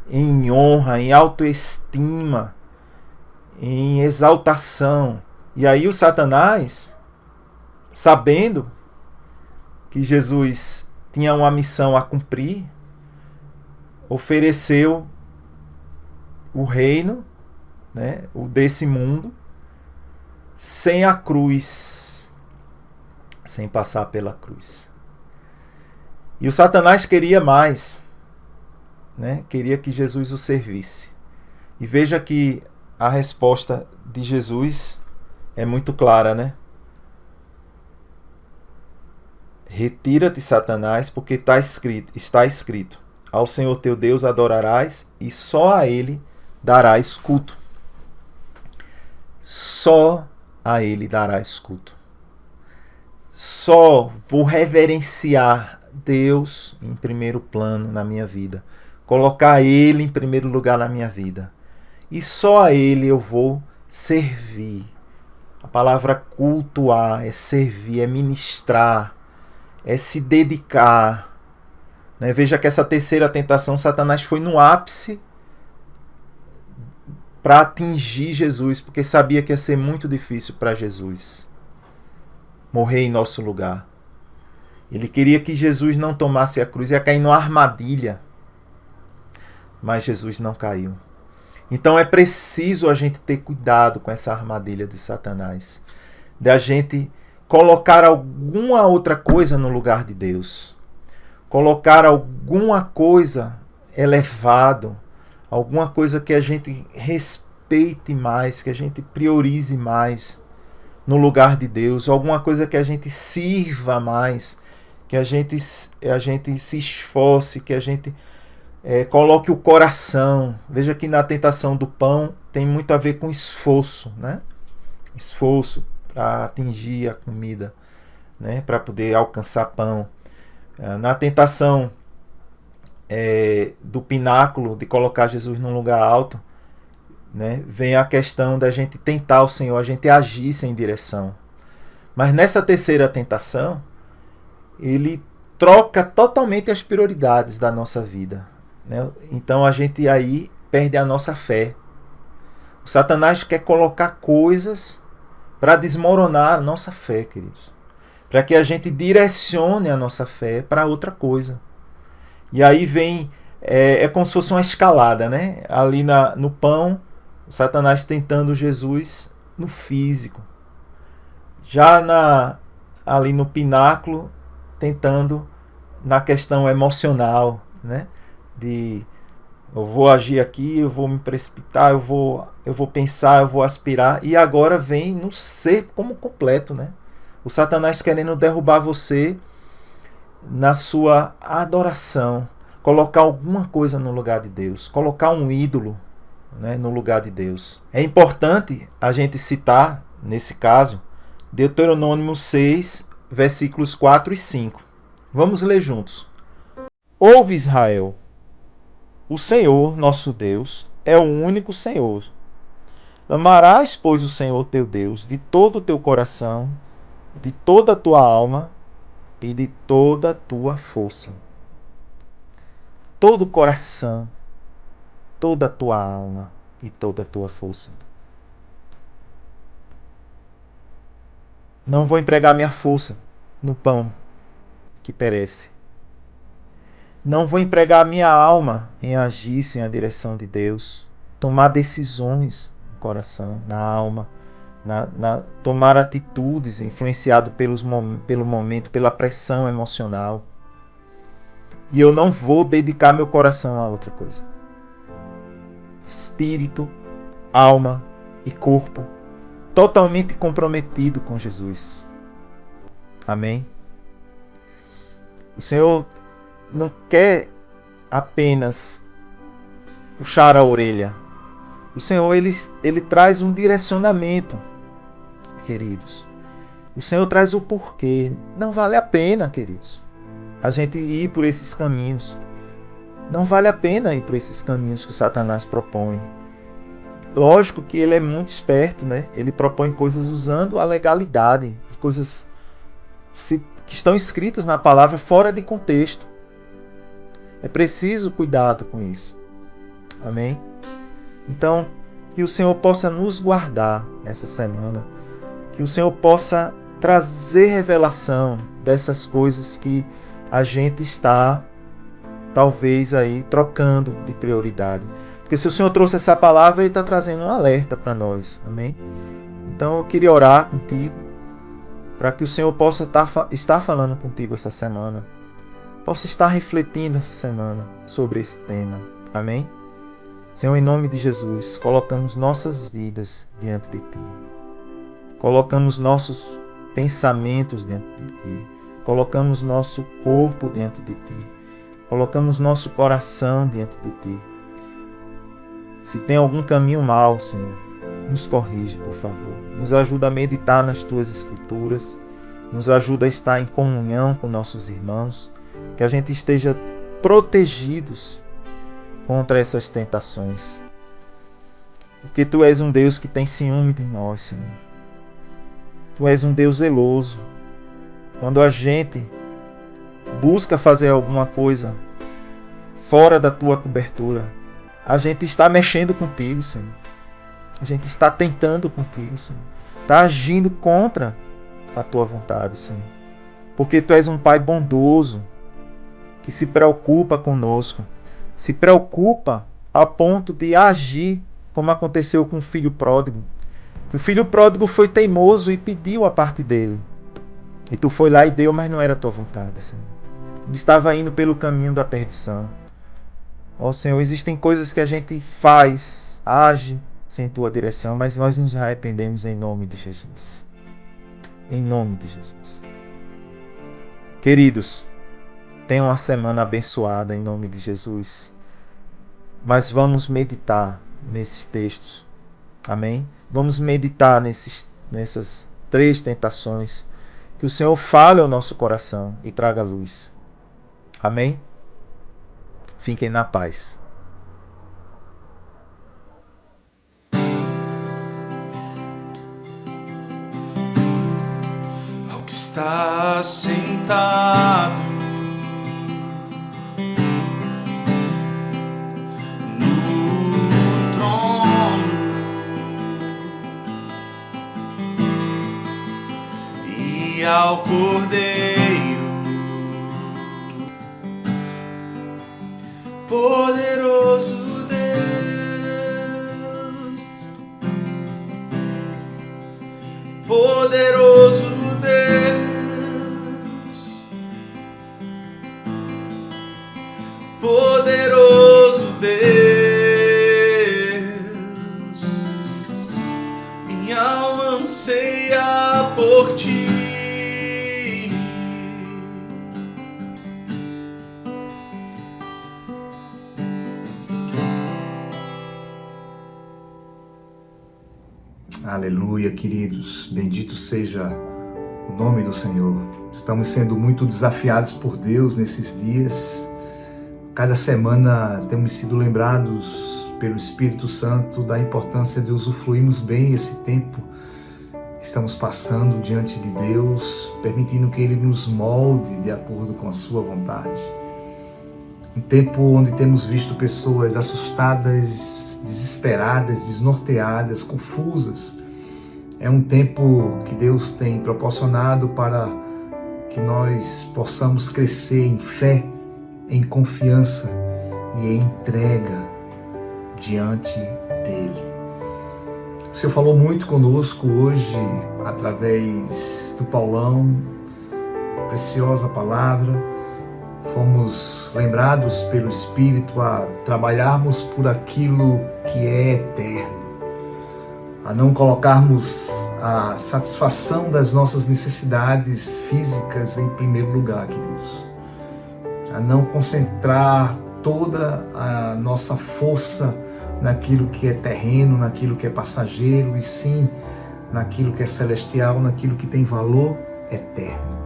em honra, em autoestima, em exaltação. E aí o Satanás, sabendo que Jesus tinha uma missão a cumprir, ofereceu o reino, né, o desse mundo, sem a cruz, sem passar pela cruz. E o Satanás queria mais, né? Queria que Jesus o servisse. E veja que a resposta de Jesus é muito clara, né? Retira-te, Satanás, porque está escrito, ao Senhor teu Deus adorarás e só a Ele darás culto. Só a Ele darás culto. Só vou reverenciar Deus em primeiro plano na minha vida. Colocar Ele em primeiro lugar na minha vida. E só a Ele eu vou servir. A palavra cultuar é servir, é ministrar, é se dedicar. Né? Veja que essa terceira tentação, Satanás foi no ápice para atingir Jesus, porque sabia que ia ser muito difícil para Jesus morrer em nosso lugar. Ele queria que Jesus não tomasse a cruz, ia cair numa armadilha. Mas Jesus não caiu. Então é preciso a gente ter cuidado com essa armadilha de Satanás. De a gente colocar alguma outra coisa no lugar de Deus. Colocar alguma coisa elevado. Alguma coisa que a gente respeite mais, que a gente priorize mais no lugar de Deus. Alguma coisa que a gente sirva mais, que a gente se esforce, que a gente coloque o coração. Veja que na tentação do pão tem muito a ver com esforço, né? Esforço para atingir a comida, né? Para poder alcançar pão. Na tentação do pináculo, de colocar Jesus num lugar alto, né? Vem a questão da gente tentar o Senhor, a gente agir sem direção. Mas nessa terceira tentação, ele troca totalmente as prioridades da nossa vida. Né? Então a gente aí perde a nossa fé. O Satanás quer colocar coisas para desmoronar a nossa fé, queridos. Para que a gente direcione a nossa fé para outra coisa. E aí vem, como se fosse uma escalada, né? Ali no pão, o Satanás tentando Jesus no físico. Já ali no pináculo, tentando na questão emocional, né? Eu vou agir aqui, eu vou me precipitar, eu vou pensar, eu vou aspirar. E agora vem no ser como completo, né? O Satanás querendo derrubar você na sua adoração, colocar alguma coisa no lugar de Deus, colocar um ídolo, né, no lugar de Deus. É importante a gente citar, nesse caso, Deuteronômio 6, versículos 4 e 5. Vamos ler juntos. Ouve, Israel, o Senhor, nosso Deus, é o único Senhor. Amarás, pois, o Senhor teu Deus de todo o teu coração, de toda a tua alma e de toda a tua força. Todo o coração, toda a tua alma e toda a tua força. Não vou empregar minha força no pão que perece. Não vou empregar minha alma em agir sem a direção de Deus. Tomar decisões no coração, na alma. Tomar atitudes influenciado pelo momento, pela pressão emocional. E eu não vou dedicar meu coração a outra coisa. Espírito, alma e corpo totalmente comprometido com Jesus. Amém? O Senhor não quer apenas puxar a orelha. O Senhor, ele traz um direcionamento, queridos. O Senhor traz o porquê. Não vale a pena, queridos, a gente ir por esses caminhos. Não vale a pena ir por esses caminhos que o Satanás propõe. Lógico que ele é muito esperto, né? Ele propõe coisas usando a legalidade, coisas que estão escritas na palavra fora de contexto. É preciso cuidado com isso. Amém? Então, que o Senhor possa nos guardar essa semana. Que o Senhor possa trazer revelação dessas coisas que a gente está, talvez, aí trocando de prioridade. Porque se o Senhor trouxe essa palavra, Ele está trazendo um alerta para nós. Amém? Então, eu queria orar contigo, para que o Senhor possa estar falando contigo essa semana. Possa estar refletindo essa semana sobre esse tema. Amém? Senhor, em nome de Jesus, colocamos nossas vidas diante de Ti. Colocamos nossos pensamentos diante de Ti. Colocamos nosso corpo diante de Ti. Colocamos nosso coração diante de Ti. Se tem algum caminho mau, Senhor, nos corrige, por favor. Nos ajuda a meditar nas Tuas Escrituras. Nos ajuda a estar em comunhão com nossos irmãos. Que a gente esteja protegidos contra essas tentações. Porque Tu és um Deus que tem ciúme de nós, Senhor. Tu és um Deus zeloso. Quando a gente busca fazer alguma coisa fora da tua cobertura, a gente está mexendo contigo, Senhor. A gente está tentando contigo, Senhor. Está agindo contra a tua vontade, Senhor. Porque tu és um Pai bondoso, que se preocupa conosco. Se preocupa a ponto de agir como aconteceu com o filho pródigo. Que o filho pródigo foi teimoso e pediu a parte dele. E tu foi lá e deu, mas não era a tua vontade, Senhor. Ele estava indo pelo caminho da perdição. Ó Senhor, existem coisas que a gente faz, age sem tua direção, mas nós nos arrependemos em nome de Jesus. Em nome de Jesus. Queridos, tenham uma semana abençoada em nome de Jesus. Mas vamos meditar nesses textos. Amém? Vamos meditar nessas 3 tentações. Que o Senhor fale ao nosso coração e traga luz. Amém? Fiquem na paz. Ao que está sentado no trono e ao Cordeiro poderoso Deus, poderoso Deus, poderoso Deus, minha alma anseia por ti. Aleluia, queridos. Bendito seja o nome do Senhor. Estamos sendo muito desafiados por Deus nesses dias. Cada semana temos sido lembrados pelo Espírito Santo da importância de usufruirmos bem esse tempo que estamos passando diante de Deus, permitindo que Ele nos molde de acordo com a sua vontade. Um tempo onde temos visto pessoas assustadas, desesperadas, desnorteadas, confusas. É um tempo que Deus tem proporcionado para que nós possamos crescer em fé, em confiança e em entrega diante dEle. O Senhor falou muito conosco hoje através do Paulão, preciosa palavra. Fomos lembrados pelo Espírito a trabalharmos por aquilo que é eterno, a não colocarmos a satisfação das nossas necessidades físicas em primeiro lugar, queridos, a não concentrar toda a nossa força naquilo que é terreno, naquilo que é passageiro, e sim naquilo que é celestial, naquilo que tem valor eterno.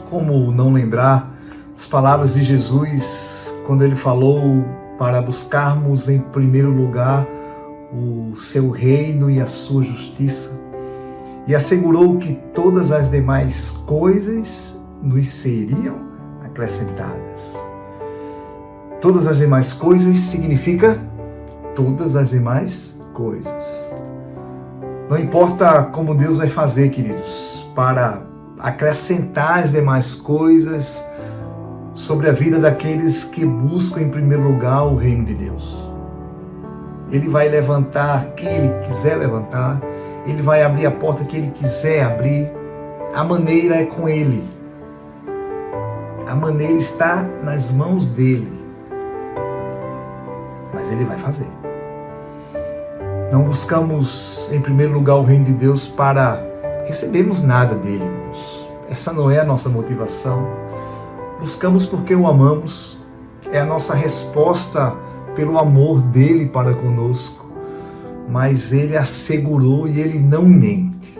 Como não lembrar as palavras de Jesus quando Ele falou para buscarmos em primeiro lugar o seu reino e a sua justiça, e assegurou que todas as demais coisas nos seriam acrescentadas. Todas as demais coisas significa todas as demais coisas. Não importa como Deus vai fazer, queridos, para acrescentar as demais coisas sobre a vida daqueles que buscam em primeiro lugar o reino de Deus. Ele vai levantar quem Ele quiser levantar, Ele vai abrir a porta que Ele quiser abrir. A maneira é com Ele. A maneira está nas mãos dEle. Mas Ele vai fazer. Não buscamos em primeiro lugar o reino de Deus para recebermos nada dEle, irmãos. Essa não é a nossa motivação. Buscamos porque o amamos. É a nossa resposta pelo amor dele para conosco, mas ele assegurou e ele não mente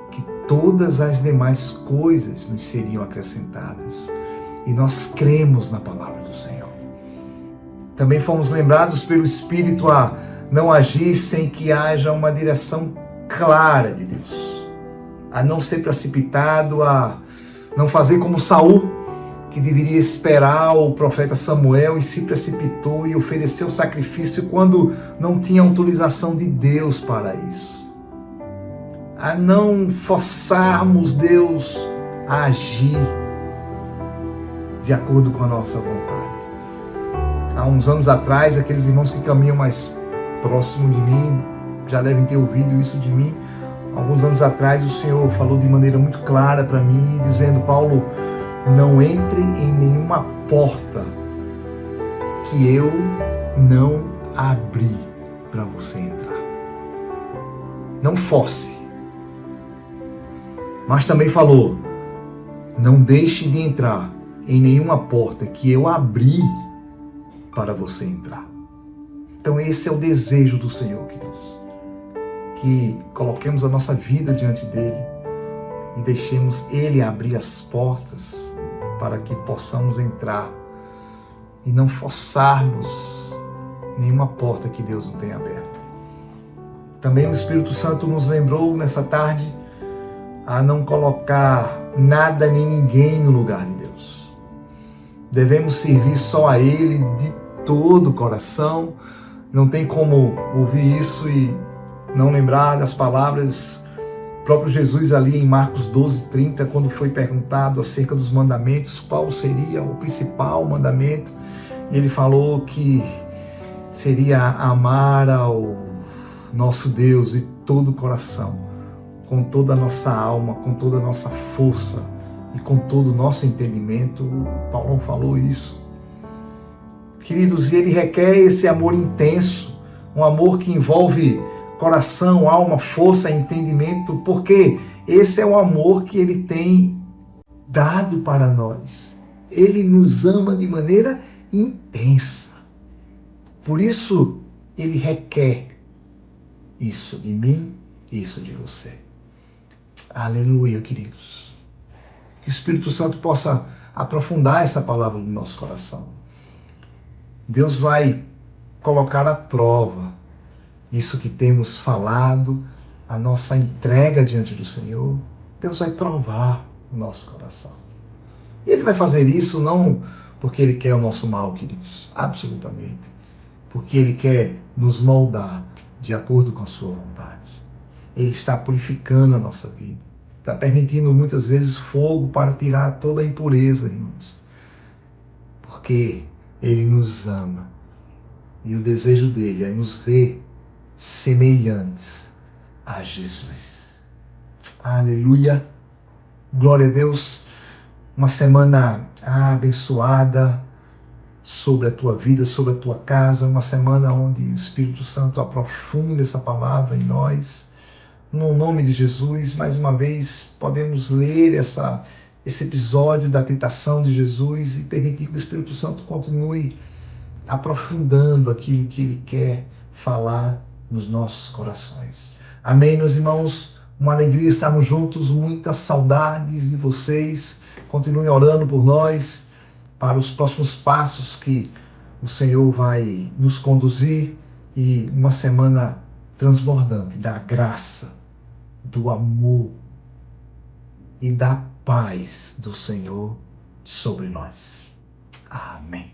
que todas as demais coisas nos seriam acrescentadas, e nós cremos na palavra do Senhor. Também fomos lembrados pelo Espírito a não agir sem que haja uma direção clara de Deus. a não ser precipitado, a não fazer como Saul, que deveria esperar o profeta Samuel e se precipitou e ofereceu sacrifício quando não tinha autorização de Deus para isso. A não forçarmos Deus a agir de acordo com a nossa vontade. Há uns anos atrás, aqueles irmãos que caminham mais próximo de mim já devem ter ouvido isso de mim. Alguns anos atrás o Senhor falou de maneira muito clara para mim, dizendo: Paulo, não entre em nenhuma porta que eu não abri para você entrar. Não force. Mas também falou: não deixe de entrar em nenhuma porta que eu abri para você entrar. Então esse é o desejo do Senhor, queridos. Que coloquemos a nossa vida diante dele e deixemos ele abrir as portas para que possamos entrar e não forçarmos nenhuma porta que Deus não tenha aberta. Também o Espírito Santo nos lembrou nessa tarde a não colocar nada nem ninguém no lugar de Deus. Devemos servir só a Ele de todo o coração. Não tem como ouvir isso e não lembrar das palavras do próprio Jesus ali em Marcos 12:30, quando foi perguntado acerca dos mandamentos, qual seria o principal mandamento. E ele falou que seria amar ao nosso Deus de todo o coração, com toda a nossa alma, com toda a nossa força e com todo o nosso entendimento. Paulo falou isso. Queridos, e ele requer esse amor intenso, um amor que envolve coração, alma, força e entendimento, porque esse é o amor que ele tem dado para nós. Ele nos ama de maneira intensa. Por isso, ele requer isso de mim, isso de você. Aleluia, queridos. Que o Espírito Santo possa aprofundar essa palavra no nosso coração. Deus vai colocar à prova isso que temos falado, a nossa entrega diante do Senhor. Deus vai provar o nosso coração. E Ele vai fazer isso não porque Ele quer o nosso mal, queridos, absolutamente. Porque Ele quer nos moldar de acordo com a sua vontade. Ele está purificando a nossa vida. Está permitindo muitas vezes fogo para tirar toda a impureza, irmãos. Porque Ele nos ama. E o desejo dele é nos ver semelhantes a Jesus. Aleluia. Glória a Deus. Uma semana abençoada sobre a tua vida, sobre a tua casa. Uma semana onde o Espírito Santo aprofunda essa palavra em nós. No nome de Jesus, mais uma vez, podemos ler esse episódio da tentação de Jesus e permitir que o Espírito Santo continue aprofundando aquilo que Ele quer falar nos nossos corações. Amém, meus irmãos? Uma alegria estarmos juntos, muitas saudades de vocês. Continuem orando por nós, para os próximos passos que o Senhor vai nos conduzir e uma semana transbordante da graça, do amor e da paz do Senhor sobre nós. Amém.